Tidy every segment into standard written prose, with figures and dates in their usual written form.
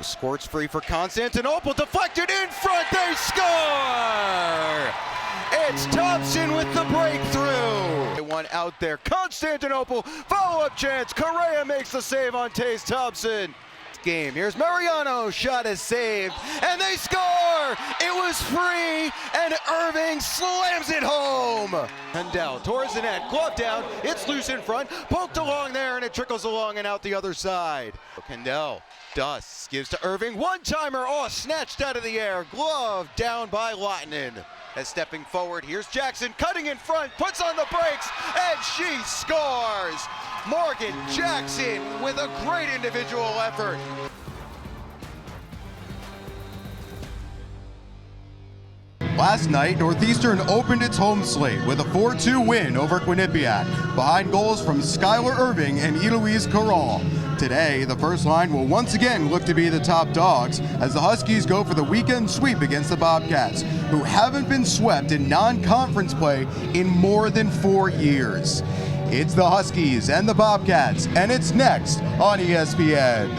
Squirts free for Constantinople, deflected in front, they score! It's Thompson with the breakthrough. One out there, Constantinople, follow-up chance, Correa makes the save on Taze Thompson. Game. Here's Mariano, shot is saved, and they score! It was free, and Irving slams it home! Kendall towards the net, glove down, it's loose in front, poked along there, and it trickles along and out the other side. Kendall, Duss, gives to Irving, one-timer, snatched out of the air, glove down by Lahtinen. As stepping forward, here's Jackson, cutting in front, puts on the brakes, and she scores! Morgan Jackson with a great individual effort. Last night, Northeastern opened its home slate with a 4-2 win over Quinnipiac, behind goals from Skylar Irving and Eloise Corral. Today, the first line will once again look to be the top dogs as the Huskies go for the weekend sweep against the Bobcats, who haven't been swept in non-conference play in more than 4 years. It's the Huskies and the Bobcats, and it's next on ESPN.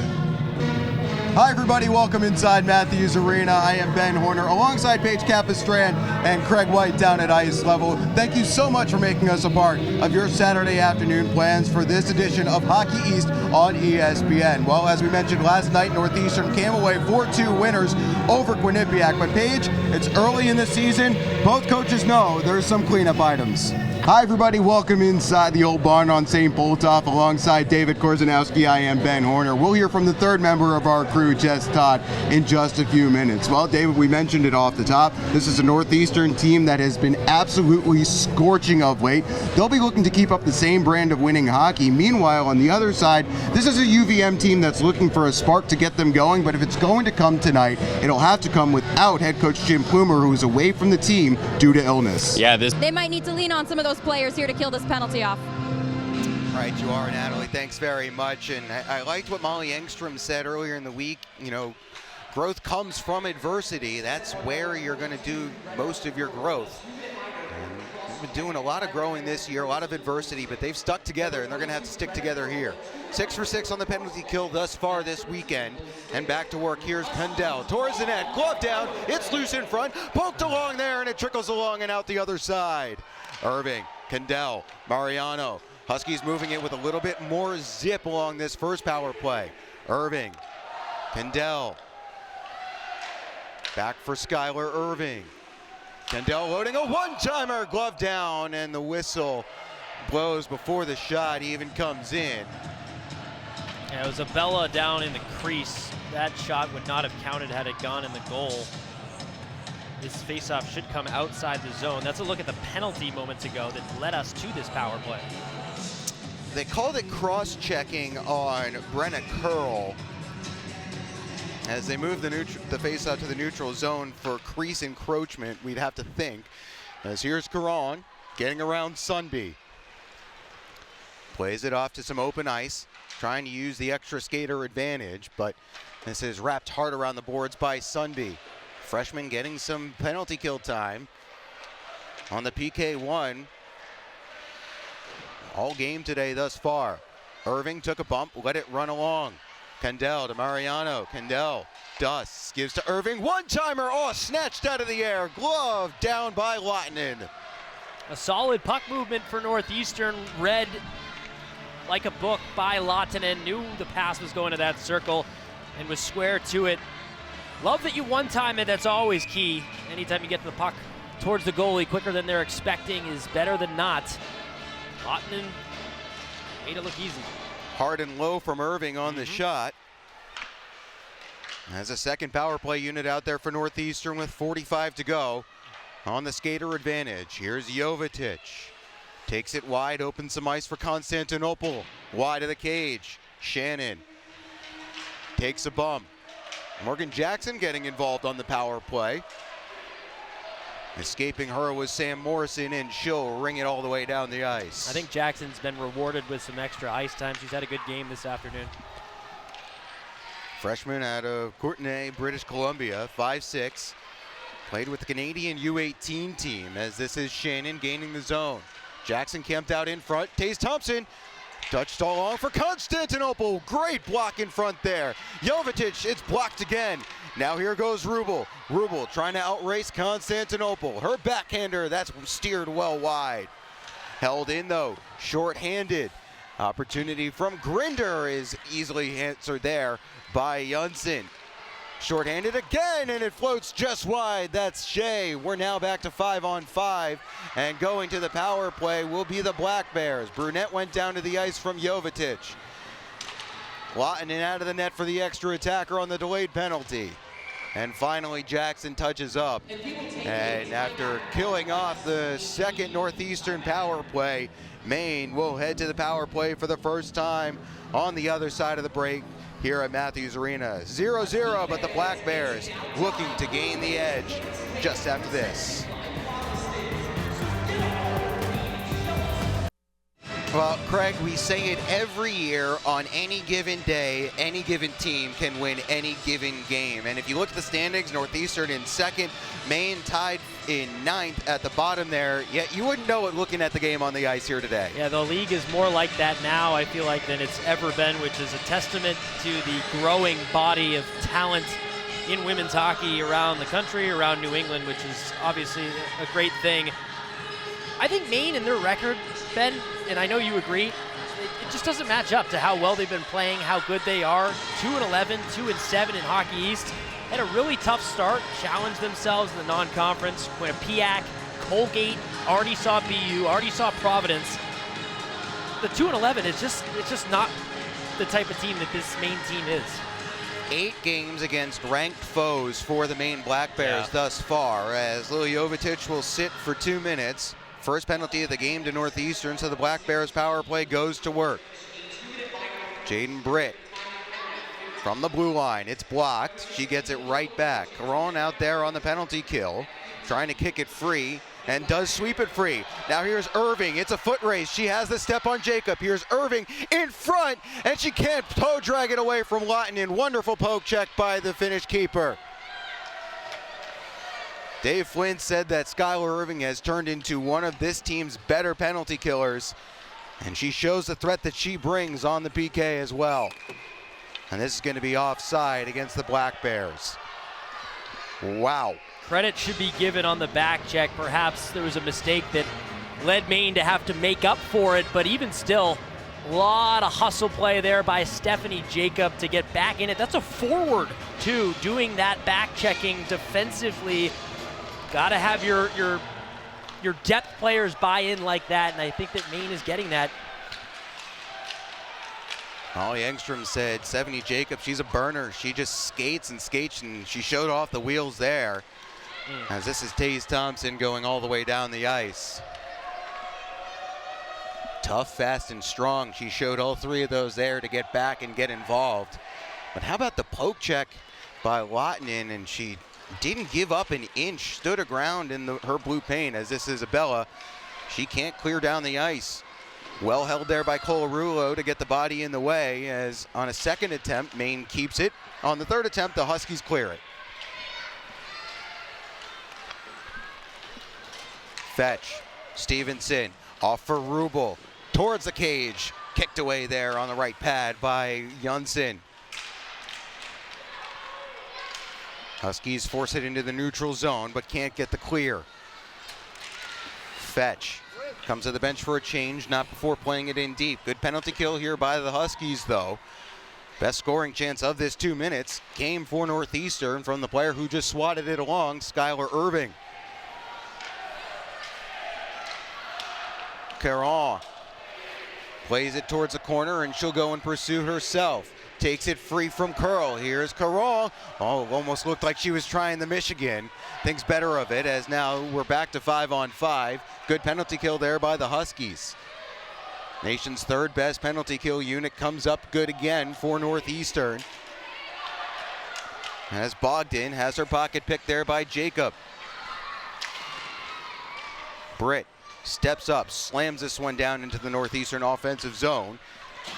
Hi everybody, welcome inside Matthews Arena. I am Ben Horner alongside Paige Capistrand and Craig White down at ice level. Thank you so much for making us a part of your Saturday afternoon plans for this edition of Hockey East on ESPN. Well, as we mentioned last night, Northeastern came away 4-2 winners over Quinnipiac. But Paige, it's early in the season. Both coaches know there's some cleanup items. Hi everybody, welcome inside the old barn on St. Boltoff alongside David Korzanowski. I am Ben Horner. We'll hear from the third member of our crew, Jess Todd, in just a few minutes. Well, David, we mentioned it off the top. This is a Northeastern team that has been absolutely scorching of late. They'll be looking to keep up the same brand of winning hockey. Meanwhile, on the other side, this is a UVM team that's looking for a spark to get them going, but if it's going to come tonight, it'll have to come without head coach Jim Plumer, who is away from the team due to illness. Yeah, they might need to lean on some of those players here to kill this penalty off. Right, you are, Natalie. Thanks very much. And I liked what Molly Engstrom said earlier in the week. You know, growth comes from adversity. That's where you're going to do most of your growth. And we've been doing a lot of growing this year, a lot of adversity, but they've stuck together, and they're going to have to stick together here. 6 for 6 on the penalty kill thus far this weekend. And back to work. Here's Kendall towards the net, glove down. It's loose in front, poked along there, and it trickles along and out the other side. Irving, Kendall, Mariano. Huskies moving it with a little bit more zip along this first power play. Irving, Kendall. Back for Skylar Irving. Kendall loading a one-timer, glove down, and the whistle blows before the shot even comes in. Yeah, it was Abella down in the crease. That shot would not have counted had it gone in the goal. This faceoff should come outside the zone. That's a look at the penalty moments ago that led us to this power play. They called it cross-checking on Brenna Curl as they move the faceoff to the neutral zone for crease encroachment, we'd have to think. As here's Caron getting around Sunby. Plays it off to some open ice, trying to use the extra skater advantage, but this is wrapped hard around the boards by Sunby. Freshman getting some penalty kill time on the PK1. All game today thus far. Irving took a bump, let it run along. Kendall to Mariano. Kendall, Duss gives to Irving. One-timer, snatched out of the air. Glove down by Lahtinen. A solid puck movement for Northeastern. Read like a book by Lahtinen. Knew the pass was going to that circle and was square to it. Love that you one-time it. That's always key. Anytime you get the puck towards the goalie quicker than they're expecting is better than not. Lahtinen made it look easy. Hard and low from Irving on the shot. As a second power play unit out there for Northeastern with 45 to go on the skater advantage. Here's Jovetic. Takes it wide, opens some ice for Constantinople. Wide of the cage. Shannon takes a bump. Morgan Jackson getting involved on the power play. Escaping her was Sam Morrison, and she'll ring it all the way down the ice. I think Jackson's been rewarded with some extra ice time. She's had a good game this afternoon. Freshman out of Courtenay, British Columbia, 5'6". Played with the Canadian U18 team, as this is Shannon gaining the zone. Jackson camped out in front. Taze Thompson Touched all along for Constantinople. Great block in front there. Jovetic, it's blocked again. Now here goes Rubel. Rubel trying to outrace Constantinople. Her backhander, that's steered well wide. Held in though, short-handed. Opportunity from Grinder is easily answered there by Janssen. Short-handed again, and it floats just wide. That's Shea. We're now back to 5-on-5, and going to the power play will be the Black Bears. Brunette went down to the ice from Jovetic. Lottinen out of the net for the extra attacker on the delayed penalty. And finally, Jackson touches up. And after killing off the second Northeastern power play, Maine will head to the power play for the first time on the other side of the break here at Matthews Arena. 0-0, but the Black Bears looking to gain the edge just after this. Well, Craig, we say it every year. On any given day, any given team can win any given game. And if you look at the standings, Northeastern in second, Maine tied in ninth at the bottom there. Yet you wouldn't know it looking at the game on the ice here today. Yeah, the league is more like that now, I feel like, than it's ever been, which is a testament to the growing body of talent in women's hockey around the country, around New England, which is obviously a great thing. I think Maine and their record, Ben, and I know you agree, it just doesn't match up to how well they've been playing, how good they are. 2-11, 2-7 in Hockey East. Had a really tough start, challenged themselves in the non-conference. Quinnipiac, Colgate, already saw BU, already saw Providence. The 2-11 is just not the type of team that this Maine team is. 8 games against ranked foes for the Maine Black Bears thus far, as Lily Jovetic will sit for 2 minutes. First penalty of the game to Northeastern, so the Black Bears power play goes to work. Jaden Britt from the blue line. It's blocked. She gets it right back. Caron out there on the penalty kill, trying to kick it free, and does sweep it free. Now here's Irving. It's a foot race. She has the step on Jacob. Here's Irving in front, and she can't toe drag it away from Lottinen. Wonderful poke check by the Finnish keeper. Dave Flynn said that Skylar Irving has turned into one of this team's better penalty killers, and she shows the threat that she brings on the PK as well. And this is going to be offside against the Black Bears. Wow. Credit should be given on the back check. Perhaps there was a mistake that led Maine to have to make up for it, but even still, a lot of hustle play there by Stephanie Jacob to get back in it. That's a forward, too, doing that back checking defensively. Got to have your depth players buy in like that, and I think that Maine is getting that. Holly Engstrom said Stephanie Jacob, she's a burner. She just skates and skates, and she showed off the wheels there. As this is Taze Thompson going all the way down the ice. Tough, fast, and strong. She showed all 3 of those there to get back and get involved. But how about the poke check by Lottinen, and she didn't give up an inch, stood her ground in her blue paint, as this is Isabella. She can't clear down the ice. Well held there by Colarulo to get the body in the way, as on a second attempt, Maine keeps it. On the third attempt, the Huskies clear it. Fetch, Stevenson, off for Rubel, towards the cage, kicked away there on the right pad by Janssen. Huskies force it into the neutral zone, but can't get the clear. Fetch comes to the bench for a change, not before playing it in deep. Good penalty kill here by the Huskies, though. Best scoring chance of this 2 minutes came for Northeastern from the player who just swatted it along, Skylar Irving. Caron plays it towards the corner, and she'll go and pursue herself. Takes it free from Curl. Here's Caron. Oh, almost looked like she was trying the Michigan. Thinks better of it, as now we're back to 5-on-5. Good penalty kill there by the Huskies. Nation's 3rd best penalty kill unit comes up good again for Northeastern. As Bogdan has her pocket picked there by Jacob. Britt steps up, slams this one down into the Northeastern offensive zone.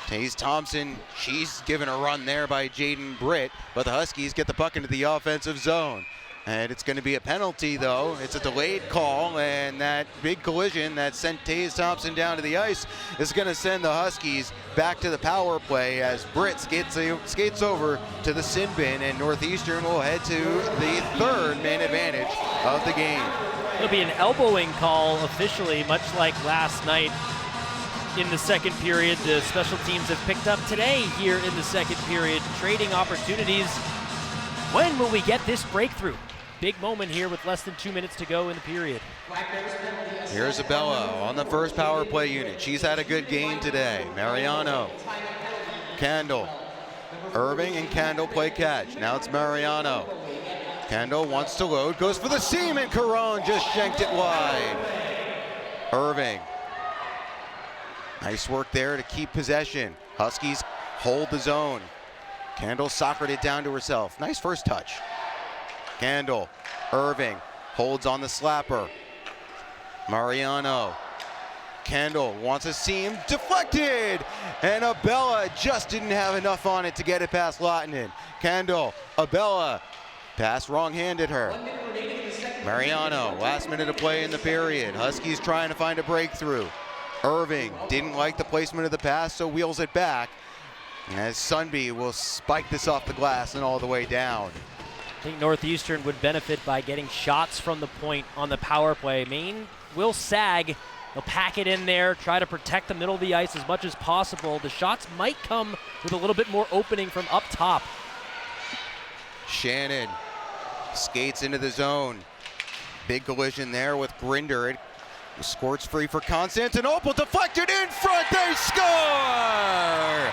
Taze Thompson, she's given a run there by Jaden Britt, but the Huskies get the puck into the offensive zone. And it's going to be a penalty, though. It's a delayed call, and that big collision that sent Taze Thompson down to the ice is going to send the Huskies back to the power play as Britt skates over to the sin bin, and Northeastern will head to the third man advantage of the game. It'll be an elbowing call officially, much like last night in the second period. The special teams have picked up today here in the second period, trading opportunities. When will we get this breakthrough? Big moment here with less than 2 minutes to go in the period. Here's Abella on the first power play unit. She's had a good game today. Mariano, Candle, Irving and Candle play catch. Now it's Mariano. Candle wants to load, goes for the seam, and Caron just shanked it wide. Irving. Nice work there to keep possession. Huskies hold the zone. Candle soccered it down to herself. Nice first touch. Candle, Irving holds on the slapper. Mariano, Candle wants a seam, deflected, and Abella just didn't have enough on it to get it past Lahtinen. Candle, Abella, pass wrong-handed her. Mariano, last minute of play in the period. Huskies trying to find a breakthrough. Irving didn't like the placement of the pass, so wheels it back, as Sundby will spike this off the glass and all the way down. I think Northeastern would benefit by getting shots from the point on the power play. Maine will sag. They'll pack it in there, try to protect the middle of the ice as much as possible. The shots might come with a little bit more opening from up top. Shannon skates into the zone. Big collision there with Grinder. It squirts free for Constantinople. Deflected in front. They score!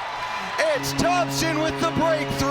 It's Thompson with the breakthrough.